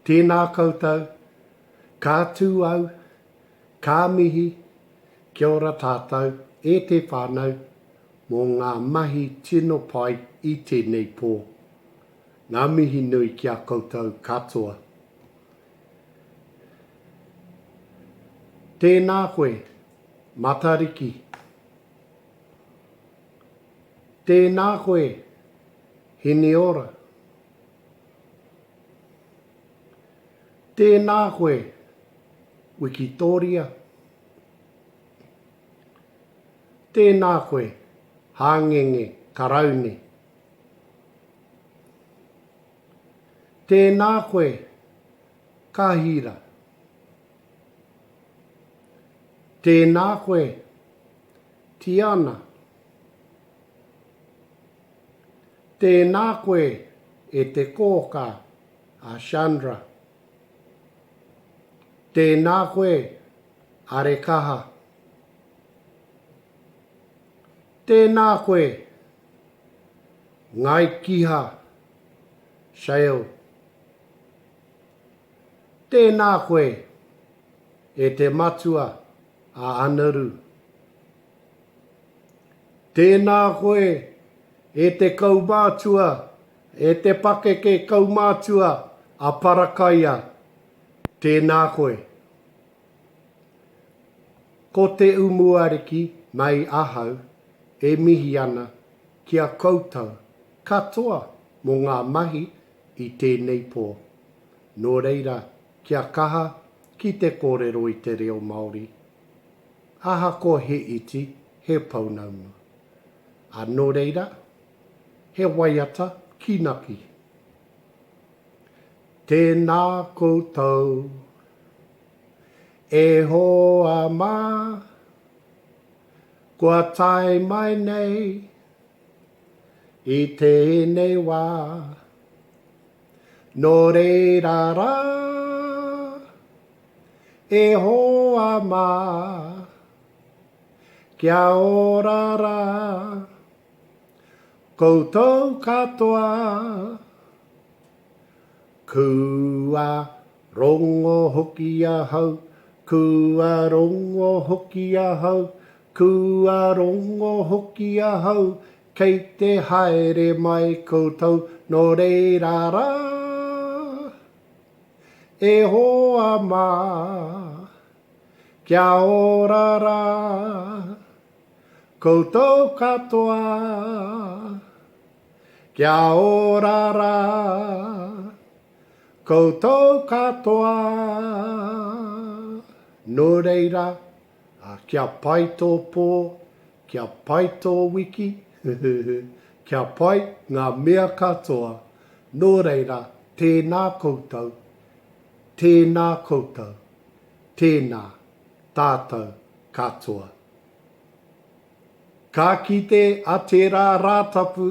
Tēnā koutou, kā tū au, kā mihi, kia ora tātou, e te whānau, mō ngā mahi tino pai i tēnei pō. Ngā mihi nui kia koutou katoa. Tēnā koe, matariki. Tēnā koe, hene ora. Tēnā koe, Wikitoria. Tēnā koe, hāngenge, karaune. Tēnā koe, kahira. Tēnā koe, Tiana. Tēnā koe, e te kōka, a Chandra. Tēnā koe, Arekaha. Tēnā koe, Ngai Kiha, Shale. Tēnā koe, e te matua, a Anaru. Tēnā koe, e te kaumātua, e te pakeke kaumātua, a Parakaia. Tēnā koe. Ko te umuariki mai ahau, e mihi ana kia koutou katoa mō ngā mahi i tēnei pō. Nō reira, kia kaha ki te kōrero i te reo Māori. Aha ko he iti, he paunaunga. A nō reira, he waiata ki naki. Tēnā koutou, e hoa mā, kua tai mai nei, i tēnei wā. Nō reira rā, e hoa mā, kia ora rā, koutou katoa, kua rongo hoki ahau, kua rongo hoki ahau, kua rongo hoki ahau, kei te haere mai koutou, nō reira rā, e hoa mā, kia ora rā, koutou katoa, kia ora rā, koutou katoa. Nō reira, kia pai tō pō, kia pai tō wiki, kia pai ngā mea katoa. Nō reira, tēnā koutou, tēnā koutou, tēnā tātou katoa. Ka kite a te rā rātapu,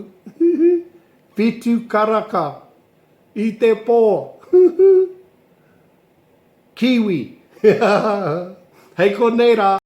whitu karaka, i te pō, kiwi. Hei ko nei rā.